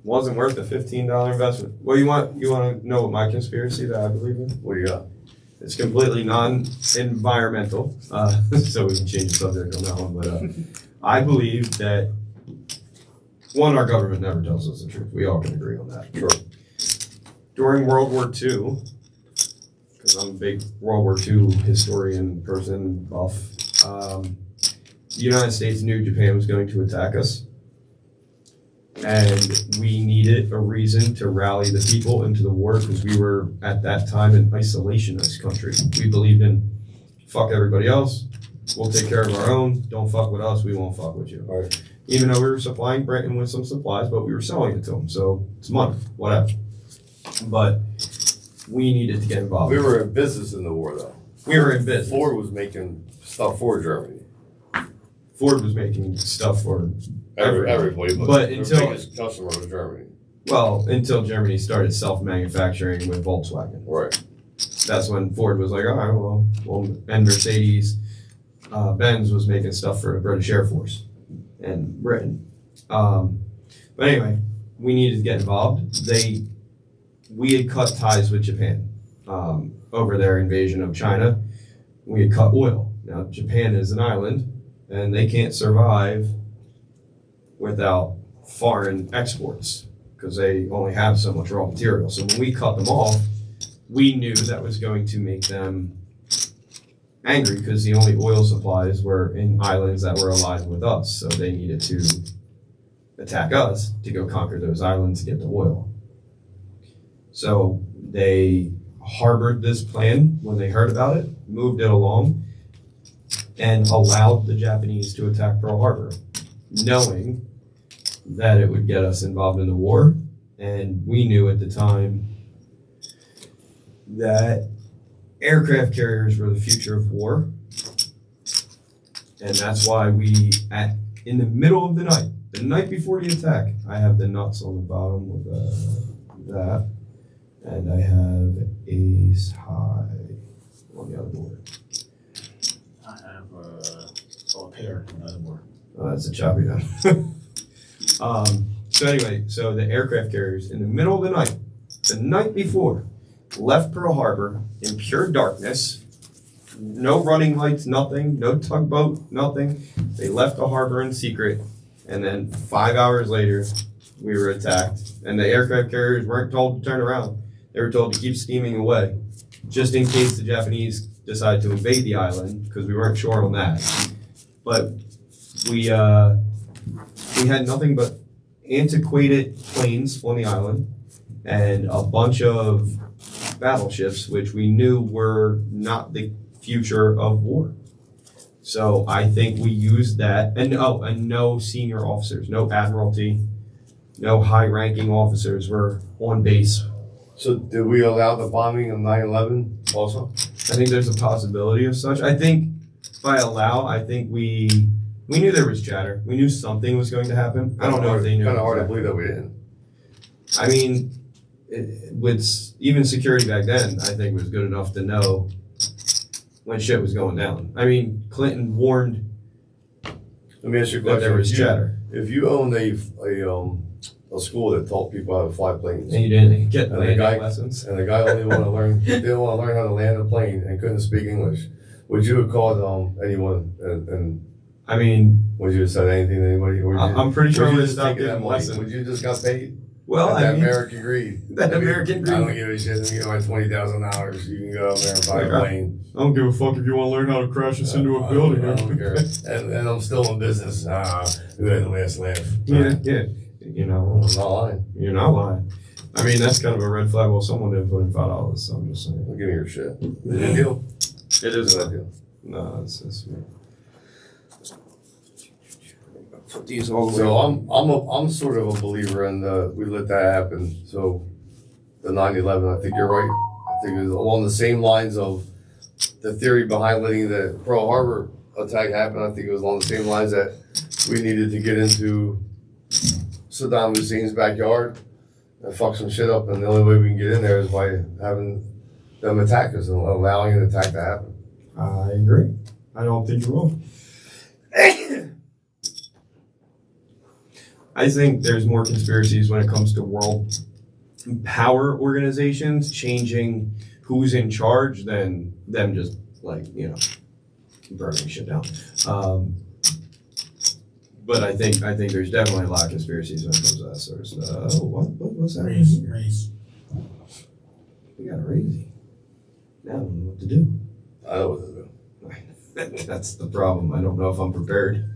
wasn't worth a $15 investment. Well, you want to know what my conspiracy that I believe in? What do you got? It's completely non-environmental, so we can change the subject on that one. But I believe that, one, our government never tells us the truth. We all can agree on that. Sure. During World War II, because I'm a big World War II historian person, buff, the United States knew Japan was going to attack us. And we needed a reason to rally the people into the war because we were, at that time, an isolationist country. We believed in fuck everybody else, we'll take care of our own, don't fuck with us, we won't fuck with you. Right. Even though we were supplying Britain with some supplies, but we were selling it to them, so it's money, whatever. But we needed to get involved. We were in business in the war, though. We were in business. Ford was making stuff for Germany. Ford was making stuff for Everybody, but their until biggest customer was Germany. well, until Germany started self-manufacturing with Volkswagen. Right. That's when Ford was like, all right, well, and Mercedes Benz was making stuff for the British Air Force and Britain. But anyway, we needed to get involved. We had cut ties with Japan over their invasion of China. We had cut oil. Now, Japan is an island, and they can't survive without foreign exports because they only have so much raw material. So when we cut them off, we knew that was going to make them angry because the only oil supplies were in islands that were allied with us. So they needed to attack us to go conquer those islands to get the oil. So they harbored this plan when they heard about it, moved it along, and allowed the Japanese to attack Pearl Harbor, knowing that it would get us involved in the war. And we knew at the time that aircraft carriers were the future of war. And that's why in the middle of the night before the attack, I have the nuts on the bottom of that. And I have ace high on the other board. I have a pair on the other board. Oh, that's a choppy one. So anyway, so the aircraft carriers in the middle of the night before, left Pearl Harbor in pure darkness, no running lights, nothing, no tugboat, nothing. They left the harbor in secret, and then 5 hours later, we were attacked. And the aircraft carriers weren't told to turn around. They were told to keep steaming away, just in case the Japanese decided to invade the island, because we weren't sure on that. But we had nothing but antiquated planes on the island and a bunch of battleships, which we knew were not the future of war. So I think we used that, and no senior officers, no admiralty, no high-ranking officers were on base. So did we allow the bombing of 9/11 also? I think there's a possibility of such. I think I think we knew there was chatter. We knew something was going to happen. I don't know if they knew. Kind of hard to believe that we didn't. I mean, with even security back then, I think was good enough to know when shit was going down. I mean, Clinton warned Let me ask you a that question. there was chatter, If you owned a school that taught people how to fly planes, and you didn't get And the landing guy- lessons. and the guy didn't want to learn how to land a plane and couldn't speak English, would you have called anyone and I mean, would you have said anything to anybody? Or I'm pretty sure would we you would just stop taken that giving money? lessons. Would you just got paid? Well, And I that mean, American greed. that American greed. I don't give a shit. Let me get my $20,000. You can go out there and buy a plane. I don't give a fuck if you want to learn how to crash us into a I building. don't care. And I'm still in business. Who had the last laugh? Yeah. You know, I'm not lying. you're not lying. I mean, that's kind of a red flag. Well, someone did put in $5, so I'm just saying. Don't give me your shit. Is it a deal? It is a deal. No, it's put these all the way. So I'm sort of a believer in we let that happen. So the 9/11, I think you're right. I think it was along the same lines of the theory behind letting the Pearl Harbor attack happen. I think it was along the same lines that we needed to get into Saddam Hussein's backyard and fuck some shit up, and the only way we can get in there is by having them attack us and allowing an attack to happen. I agree. I don't think you're wrong. I think there's more conspiracies when it comes to world power organizations changing who's in charge than them just like, burning shit down. But I think there's definitely a lot of conspiracies when it comes to that sort of stuff. Oh, what's that? Raise. We got a raise. Now I don't know what to do. I know what to do. That's the problem. I don't know if I'm prepared.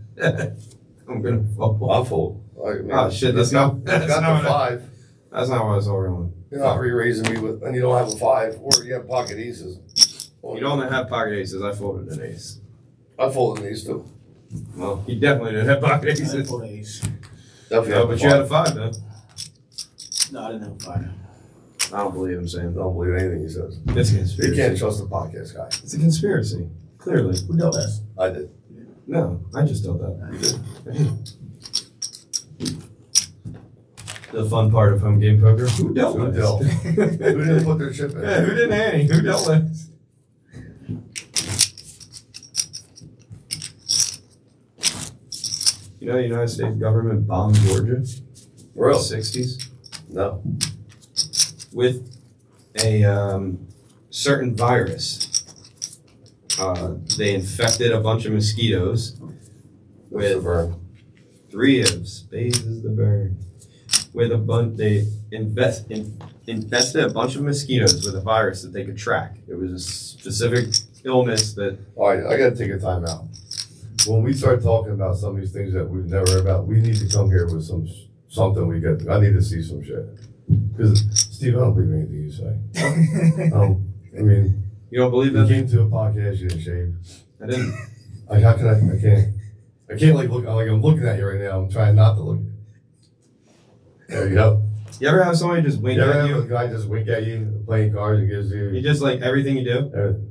I'm gonna fall. I'm full. Oh shit, that's not the 5. That's not what I was going. You're not re-raising me with, and you don't have a 5, or you have pocket aces. You don't have pocket aces. I folded an ace. I folded an ace too. Well, you definitely didn't have pocket I aces. had 4 ace. Definitely Yeah, have but a you had a 5. 5 then. No, I didn't have a 5. I don't believe him I saying that. don't believe anything he says. It's a You conspiracy. can't trust the podcast guy. It's a conspiracy. Clearly. Who dealt us? I did. No, I just told that. You did. The fun part of home game poker. Who dealt Who with dealt? this? Who didn't put their chip in? Yeah, who didn't Annie? Who dealt with this? You know, the United States government bombed Georgia in the Really? 60s No. with a certain virus. They infected a bunch of mosquitoes With the with burn. 3 of spades is the burn. With a bunch, they infested a bunch of mosquitoes with a virus that they could track. It was a specific illness that. All right, I gotta take a time out. When we start talking about some of these things that we've never heard about, we need to come here with something we get. I need to see some shit. Because Steve, I don't believe anything you say. I mean, You don't believe you that? came to a podcast, you didn't shave. I didn't. How can I can't like look. I'm looking at you right now. I'm trying not to look. There you go. You ever have somebody just wink You ever at have you? a guy just wink at you playing cards and gives You you? just like everything you do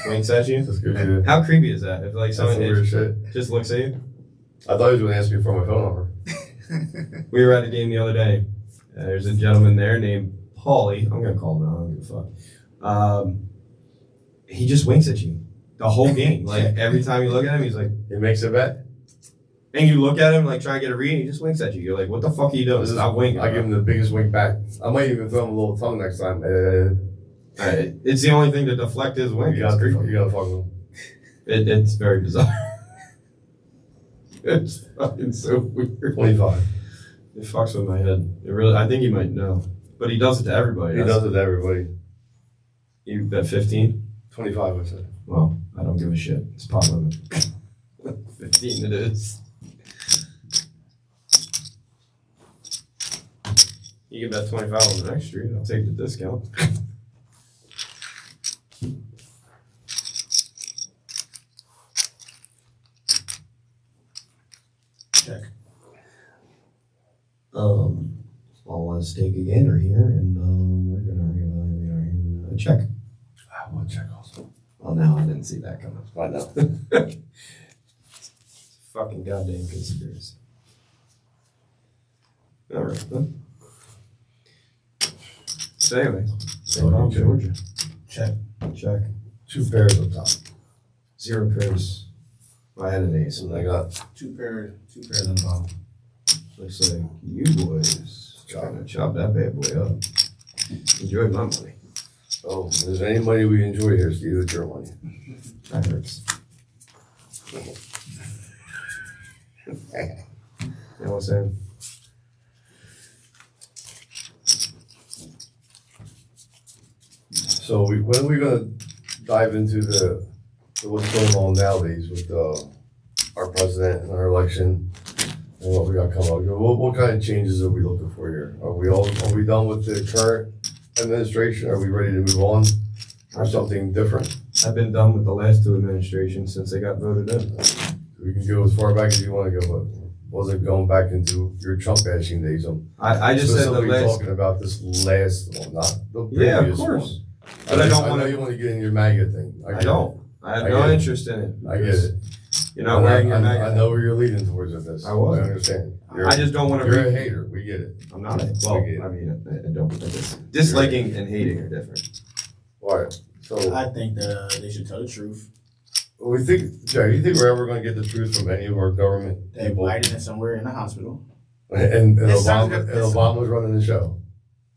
winks at you. Just gives you. How creepy is that? If like That's some someone weird shit. just looks at you. I thought he was going to ask me for my phone number. We were at a game the other day. There's a gentleman there named Paulie. I'm gonna call him out. I don't give a fuck. He just winks at you the whole game. Like every time you look at him, he's like, He makes a bet. and you look at him like trying to get a read, and he just winks at you. You're like, what the fuck are you doing? Stop winking. I give him the biggest wink back. I might even throw him a little tongue next time. It's the only thing to deflect his wink. You It's gotta creepy. fuck with him. It's very bizarre. It's fucking so weird. 25. It fucks with my head. It really. I think he might know, but he does it to everybody. He does it to everybody. You bet 15. 25, I said. Well, I don't give a shit. It's pot limit. 15 it is. You can bet 25 on the next street. I'll take the discount. Check. I'll stake a gainer here, and we're gonna reevaluate our check. I want to check also. Well, now I didn't see that coming. I know. Fucking goddamn conspiracy. All right, then. So anyway, Oh, you Georgia. Check. Check. 2 pairs up top. 0 pairs. I had an ace. And I got 2 pairs on the bottom. Looks like you boys trying to chop that bad boy up. Enjoy my money. Oh, if there's any money we enjoy here, Steve, it's your money. That hurts. You know what I'm saying? So when are we gonna dive into the what's going on nowadays with our president and our election and what we got coming up? What kind of changes are we looking for here? Are we done with the current administration? Are we ready to move on or something different? I've been done with the last 2 administrations since they got voted in. We can go as far back as you want to go, but wasn't going back into your Trump bashing days. I just said the Specifically last. talking about this last one, not the Yeah, of previous course. one. But I don't know wanna- you want to get in your MAGA thing. I don't. I have I no get it. interest in it. I get it. You're not wearing your I magazine. know where you're leading towards with this. I was. I understand. I just don't want to. You're a hater. We get it. I'm not. Well, I get it. I mean, I don't. Disliking and hating are different. All right. So I think that they should tell the truth. we think, Jerry, you think we're ever going to get the truth from any of our government That people? Biden is somewhere in the hospital. And It sounds Obama, good. and Obama's running the show.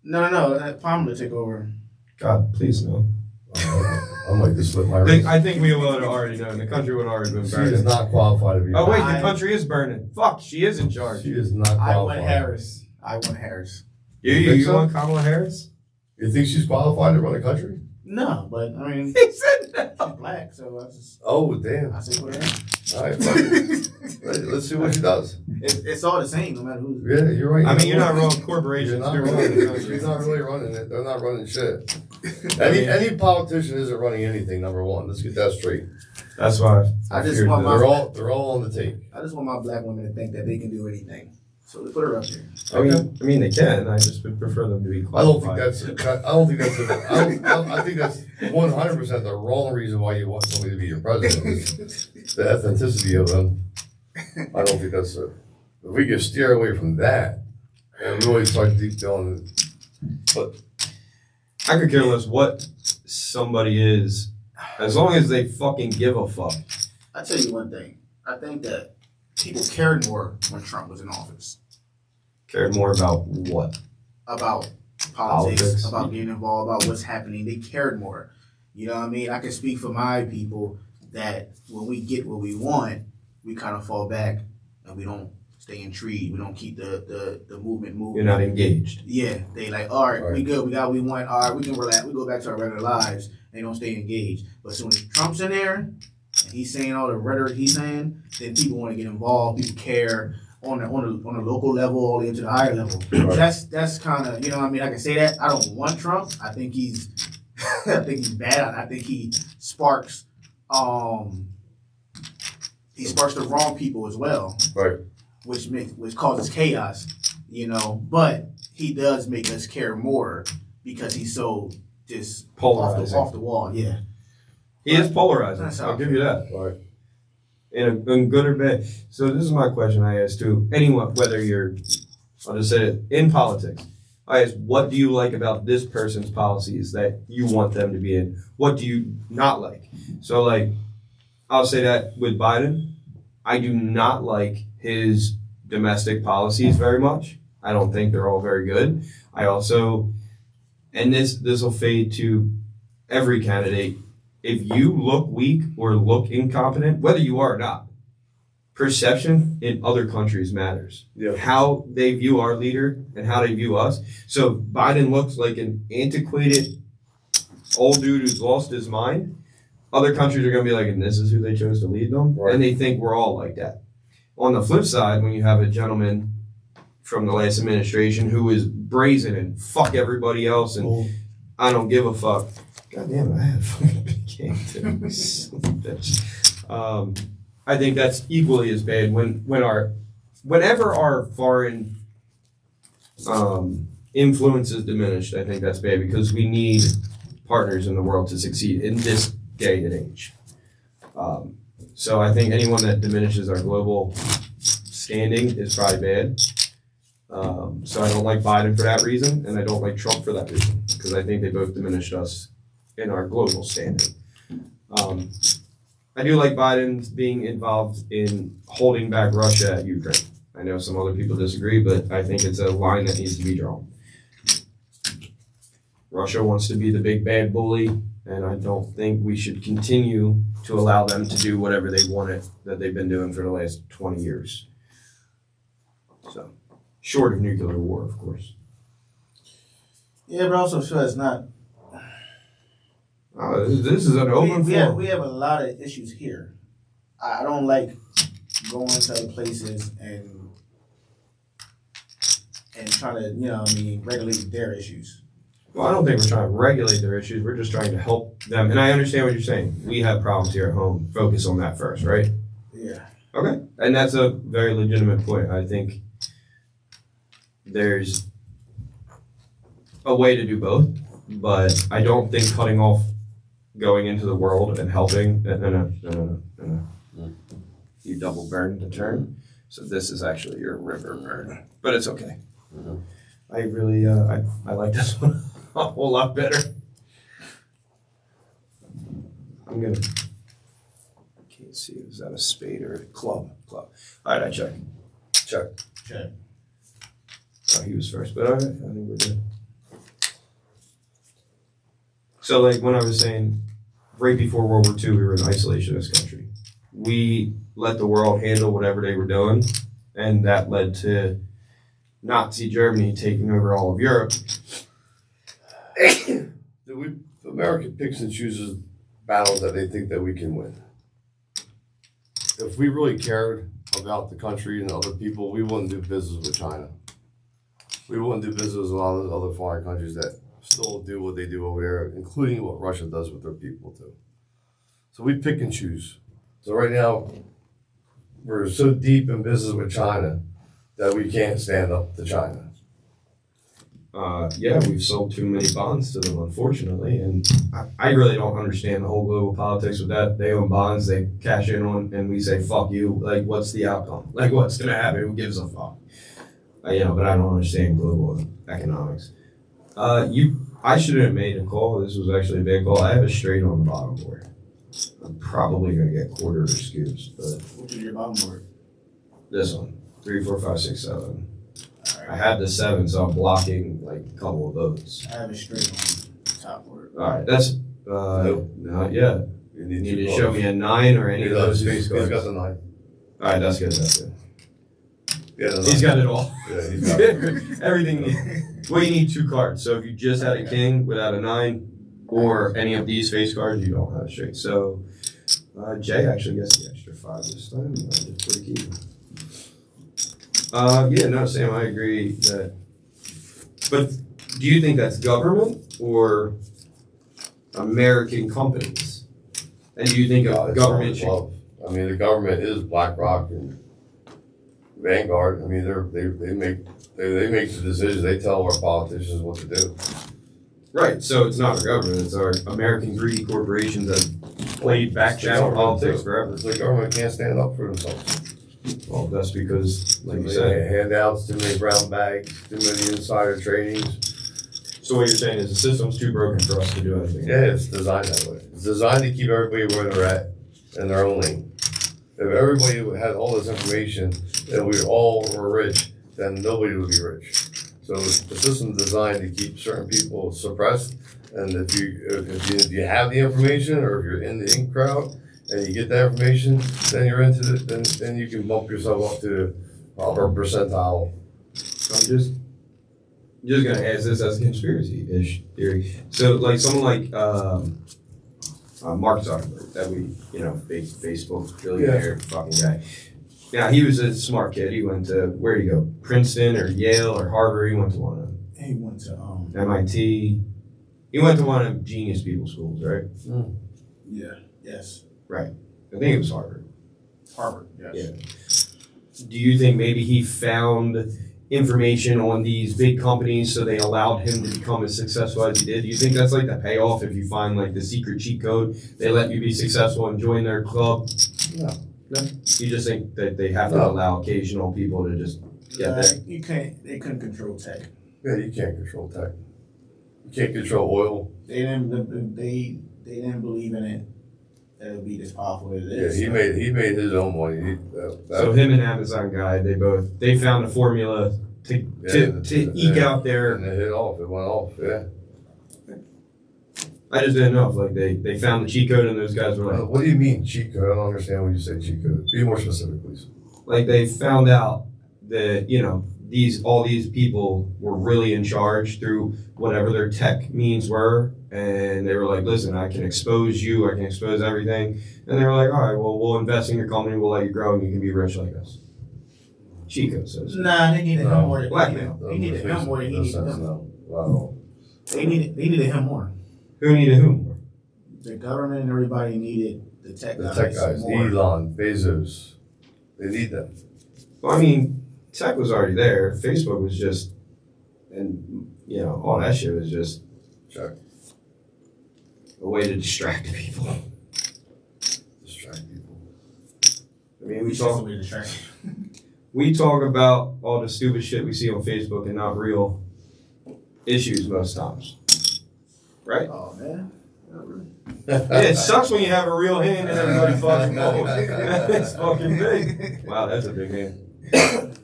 No. Let Palmer take over. God, please no. I might just slip my I wrist. think we would have already known. The country would have already been She is burning. not qualified to be. Oh wait, the I- country is burning. Fuck, she is in charge. She is not I qualified. want Harris. You think so? want Kamala Harris? You think she's qualified to run a country? No, but I mean, He said no. she's black, so Oh damn! I say put her in. All right, fuck it. Let's see what she does. It's all the same, no matter who's. Yeah, you're right. I mean, you're not wrong. wrong. Corporations You're not do run the running. country. She's not really running it. They're not running shit. I mean- Any politician isn't running anything. Number one, let's get that straight. That's why I just feared want that. my- They're all on the take. I just want my black women to think that they can do anything. So they put her up there. I mean, they can. I just would prefer them to be I don't think qualified. that's. I think that's 100% the wrong reason why you want somebody to be your president. Is the ethnicity of them. I don't think that's it. If we can steer away from that and really start deep down, I could care less what somebody is, as long as they fucking give a fuck. I tell you one thing. I think that people cared more when Trump was in office Cared more about what? about politics, Politics. about getting involved, about what's happening. They cared more. You know what I mean? I can speak for my people that when we get what we want, we kind of fall back and we don't stay intrigued. We don't keep the movement moving. You're not engaged. Yeah, they like, all right, we Right. good, we got what we want, all right, we can relax, we go back to our regular lives. They don't stay engaged. But as soon as Trump's in there and he's saying all the rhetoric he's saying, then people want to get involved, people care on the local level all the way to the higher level. Right. That's kind of, you know what I mean? I can say that. I don't want Trump. I think he's I think he's bad. I think he sparks the wrong people as well, right? which causes chaos, you know. But he does make us care more because he's so just Polarizing. off the wall. Yeah, He is polarizing. That's how I'll I give you that. Right. In good or bad. So this is my question I ask to anyone, whether you're, I'll just say it, in politics. I ask, what do you like about this person's policies that you want them to be in? What do you not like? So like, I'll say that with Biden, I do not like his domestic policies very much. I don't think they're all very good. I also, and this will fade to every candidate, if you look weak or look incompetent, whether you are or not, perception in other countries matters. Yeah. How they view our leader and how they view us. So if Biden looks like an antiquated old dude who's lost his mind, other countries are going to be like, and this is who they chose to lead them. Right. And they think we're all like that. On the flip side, when you have a gentleman from the last administration who is brazen and fuck everybody else and I don't give a fuck. God damn it, I had a fucking big game too. Son of a bitch. I think that's equally as bad whenever our foreign influence is diminished. I think that's bad because we need partners in the world to succeed in this day and age. So I think anyone that diminishes our global standing is probably bad. So I don't like Biden for that reason, and I don't like Trump for that reason, because I think they both diminished us in our global standing. I do like Biden being involved in holding back Russia at Ukraine. I know some other people disagree, but I think it's a line that needs to be drawn. Russia wants to be the big bad bully, and I don't think we should continue to allow them to do whatever they wanted that they've been doing for the last 20 years. So, short of nuclear war, of course. yeah, but I also feel it's not. This is an open forum. We have a lot of issues here. I don't like going to other places and trying to, you know what I mean, regulate their issues. Well, I don't think we're trying to regulate their issues. We're just trying to help them. And I understand what you're saying. We have problems here at home. Focus on that first, right? Yeah. Okay. And that's a very legitimate point. I think there's a way to do both, but I don't think cutting off going into the world and helping. No. You double burn the turn. So this is actually your river burn, but it's okay. Mhm. I really, I like this one a whole lot better. I'm gonna, can't see, is that a spade or a club? Club. All right, I check. Check. Check. Oh, he was first, but all right, I think we're good. So, like, when I was saying, right before World War II, we were an isolationist country. We let the world handle whatever they were doing, and that led to Nazi Germany taking over all of Europe. America picks and chooses battles that they think that we can win. If we really cared about the country and other people, we wouldn't do business with China. We wouldn't do business with a lot of other foreign countries that still do what they do over there, including what Russia does with their people too. So we pick and choose. So right now, we're so deep in business with China that we can't stand up to China. Yeah, we've sold too many bonds to them, unfortunately, and I really don't understand the whole global politics with that. They own bonds, they cash in on, and we say, fuck you. Like, what's the outcome? Like, what's going to happen? Who gives a fuck? But I don't understand global economics. I shouldn't have made a call. This was actually a big call. I have a straight on the bottom board. I'm probably going to get quarter or scoops, but Which is your bottom board? this one, 3, 4, 5, 6, 7. Alright. I had the 7, so I'm blocking like a couple of votes. I have it straight on the top board. All right, that's not yet. You You need two to show me a 9 or any of those face He's cards. got All the 9. right, that's good. That's good. Yeah, the He's 9. got it all. Yeah, he's got it. Everything. Well, you need 2 cards. So if you just had a king without a 9, or any of these face cards, you don't have a straight. So Jay actually gets the extra 5 this time. Just put a key. Yeah, no, Sam, I agree that. But do you think that's government or American companies? And do you think a government should? Love. I mean, the government is BlackRock and Vanguard. I mean, they make the decisions. They tell our politicians what to do. Right, so it's not our government, it's our American greedy corporations that played back channel politics forever. The government can't stand up for themselves. Well, that's because, like you Too said, many handouts, too many brown bags, too many insider tradings. so what you're saying is the system's too broken for us to do anything. Yeah, it's designed that way. It's designed to keep everybody where they're at in their own lane. If everybody had all this information and we all were rich, then nobody would be rich. So the system's designed to keep certain people suppressed. And if you have the information, or if you're in the in crowd and you get that information, then you're into then you can bump yourself up to upper percentile. I'm just gonna ask this as a conspiracy-ish theory. So like someone like Mark Zuckerberg, that we, big Facebook billionaire fucking guy. Yeah, he was a smart kid. He went to, where'd he go? Princeton or Yale or Harvard? He went to one of them. He went to MIT. He went to one of genius people schools, right? yes. I think it was Harvard. Harvard, yes. Yeah. Do you think maybe he found information on these big companies so they allowed him to become as successful as he did? Do you think that's like the payoff if you find like the secret cheat code, they let you be successful and join their club? No. You just think that they have to allow occasional people to just get there? You can't. They couldn't control tech. Yeah, you can't control tech. You can't control oil. They didn't. They didn't believe in it. That it would be this powerful as it Yeah, is. he made his own money. So him and Amazon guy, they found a formula to eke out their. And it hit off. It went off. Yeah. I just didn't know if like they found the cheat code and those guys were like. What do you mean cheat code? I don't understand when you say cheat code. Be more specific, please. Like they found out that all these people were really in charge through whatever their tech means were, and they were like, listen, I can expose you, I can expose everything, and they were like, all right, well, we'll invest in your company, we'll let you grow, and you can be rich like us. Cheat code says. Nah, they needed him more. Blackmail. They needed him more than he needed them. No. Wow. They needed him more. Who needed whom? The government and everybody needed the tech The guys. tech guys, more. Elon, Bezos, they need them. Well, I mean, tech was already there. Facebook was just, and all that shit was just Check. a way to distract people. Distract people. I mean, It's just a way to distract. we talk about all the stupid shit we see on Facebook and not real issues most times. Right? Oh man. Not really. Yeah, it sucks when you have a real hand and everybody fucking knows. It's fucking big. Wow, that's a big hand.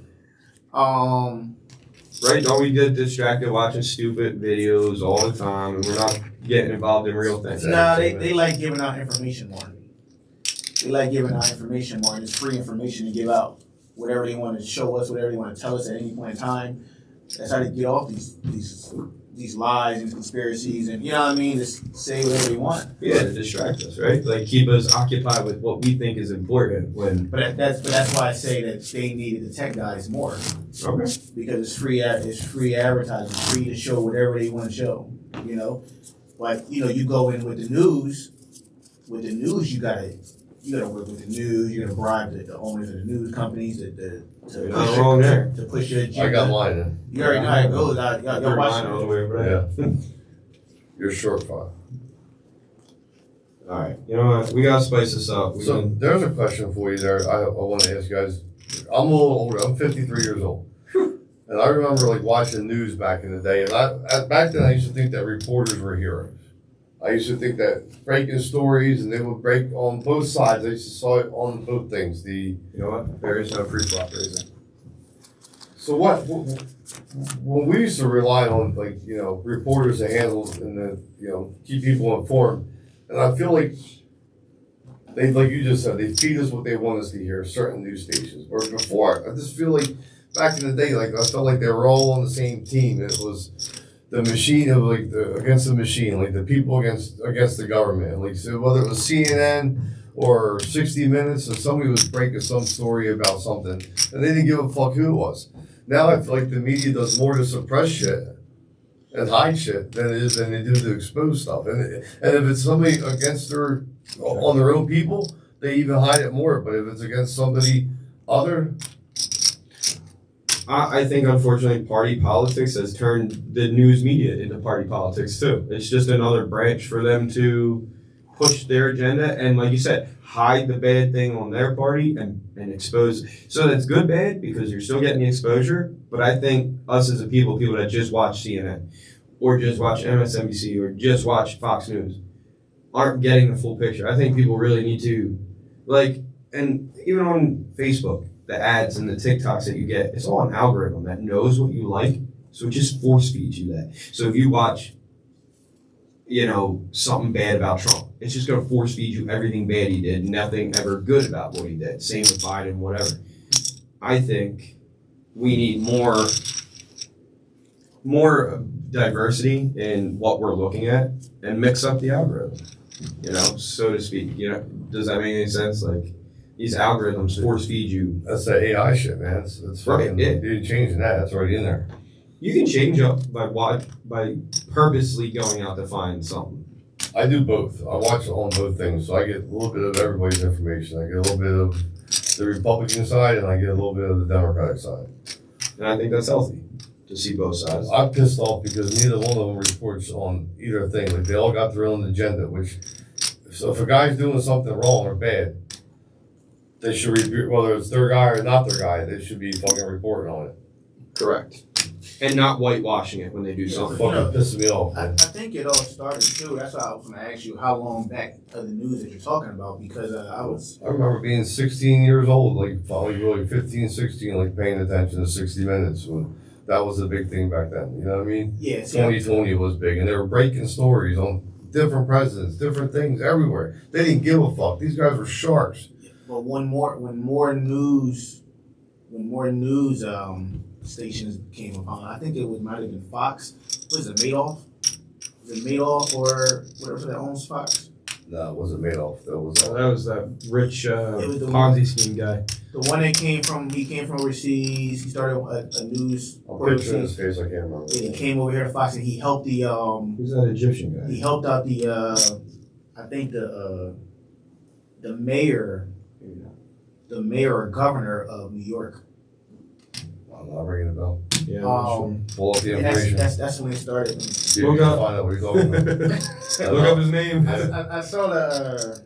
right? Don't we get distracted watching stupid videos all the time, and we're not getting involved in real things? Nah, they like giving out information more. They like giving out information more, and it's free information to give out. Whatever they want to show us, whatever they want to tell us at any point in time. That's how they get off these lies and conspiracies, and you know what I mean. Just say whatever they want. Yeah, to distract us, right? Like keep us occupied with what we think is important. But that's why I say that they needed the tech guys more. Okay. Because it's free advertising, it's free to show whatever they want to show, you know. But you know, you go in with the news. With the news, you gotta work with the news. You gotta bribe the owners of the news companies to push your agenda. I got mine in. You already know how it goes. Y'all watching all the way, right? Yeah. You're short fire. All right. You know what? We gotta spice this up. So there's a question for you there. I want to ask you guys. I'm a little older. I'm 53 years old. And I remember like watching the news back in the day. And back then I used to think that reporters were heroes. I used to think that breaking stories, and they would break on both sides. I used to saw it on both things. You know what? There is no pre-flop reason. So when we used to rely on like, you know, reporters to handle and you know, keep people informed, and I feel like they, like you just said, they feed us what they want us to hear, certain news stations. Where before, I just feel like back in the day, like I felt like they were all on the same team. It was the machine of like against the machine, like the people against the government. Like so whether it was CNN or 60 Minutes, or somebody was breaking some story about something, and they didn't give a fuck who it was. Now I feel like the media does more to suppress shit and hide shit than they do to expose stuff. And if it's somebody against on their own people, they even hide it more. But if it's against somebody other, I think unfortunately party politics has turned the news media into party politics too. It's just another branch for them to push their agenda and, like you said, hide the bad thing on their party and expose. So that's good bad because you're still getting the exposure. But I think us as a people that just watch CNN or just watch MSNBC or just watch Fox News aren't getting the full picture. I think people really need to, like, and even on Facebook, the ads and the TikToks that you get, it's all an algorithm that knows what you like. So it just force feeds you that. So if you watch, you know, something bad about Trump, it's just going to force feed you everything bad he did, nothing ever good about what he did. Same with Biden, whatever. I think we need more diversity in what we're looking at and mix up the algorithm, you know, so to speak. You know, does that make any sense? Like, these algorithms force feed you. that's that AI shit, man. It's Right, fucking, yeah. you're changing that. That's already in there. You can change up by purposely going out to find something. I do both. I watch on both things, so I get a little bit of everybody's information. I get a little bit of the Republican side, and I get a little bit of the Democratic side. And I think that's healthy to see both sides. I'm pissed off because neither one of them reports on either thing. Like they all got their own agenda. So if a guy's doing something wrong or bad, they should report, whether it's their guy or not their guy. They should be fucking reporting on it. Correct. And not whitewashing it when they do something. Fucking pissing me off, I man. think it all started too. That's why I was going to ask you how long back of the news that you're talking about, because I remember being 16 years old, like probably really 15, 16, like paying attention to 60 Minutes when that was a big thing back then. You know what I mean? Yeah. 2020 was big, and they were breaking stories on different presidents, different things everywhere. They didn't give a fuck. These guys were sharks. But when more news stations came upon, I think might have been Fox. Was it Madoff? Was it Madoff or whatever that owns Fox? No, it wasn't Madoff. That was That was that rich was the Ponzi scheme guy. The one that came from overseas. He started a news. I'll picture his face. I can't remember. And he came over here to Fox, and he helped the Who's that Egyptian guy? he helped out the I think the mayor or governor of New York. I'm not ringing a bell. Yeah. Pull up the And information. that's when it started. You Look can up. find out what you're talking about. Look up his name. I saw the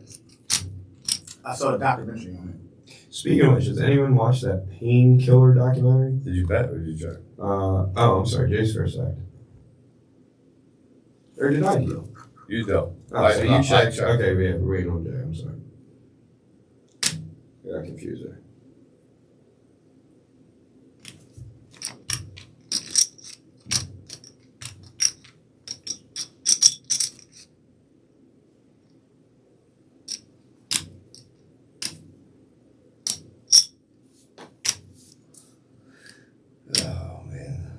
documentary on it. Speaking of which, has anyone watched that Painkiller documentary? Did you bet or did you check? Oh, I'm sorry, Jay's first act. Or did I deal? You don't. Oh, so you I checked. checked. Okay, yeah, we're waiting on Jay. I'm sorry. I got confused there. Oh, man.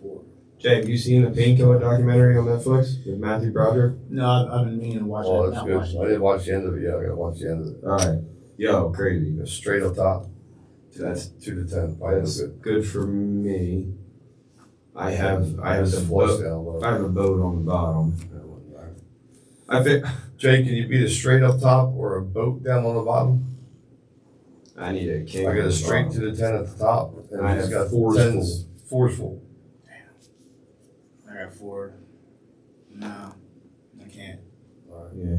4. Jay, have you seen the Painkiller documentary on Netflix with Matthew Broderick? No, I've been meaning to watch Oh, it. that's Not good. watched I it. didn't watch the end of it yet. I gotta watch the end of it. All right. Yo, crazy. Go straight up top. That's 2 to 10. Probably that's good. good for me. I have the the flush boat. down low. I have a boat on the bottom. I think Jay, can you beat a straight up top or a boat down on the bottom? I need a king. I got on a the straight bottom. to the 10 at the top. And I he's have got fours 10s, fours full. I got 4. No, I can't. Yeah.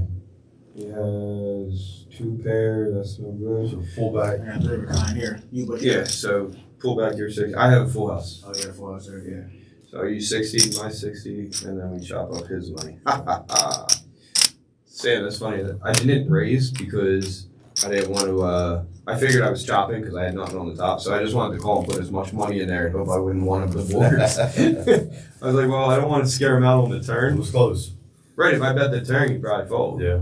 He has 2 pair. That's no good. So full back. I got 3 of a kind here. You, but Yeah. So pull back your 60. I have a full house. Oh, yeah, 4, sir. Yeah. So you 60, my 60, and then we chop up his money. Ha ha ha. Sam, that's funny that I didn't raise because I didn't want to. I figured I was chopping because I had nothing on the top, so I just wanted to call and put as much money in there and hope I wouldn't one of the boards. I was like, well, I don't want to scare him out on the It turn. was close. Right, if I bet the turn, he'd probably fold. Yeah,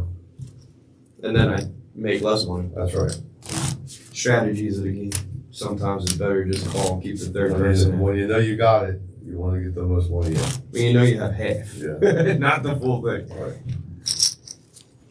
And then I make less money. that's right. Strategies of the game. Sometimes it's better to just call and keep the third And person. when you know you got it, you want to get the most money in. When you know you have half, Yeah. not the full thing. Right.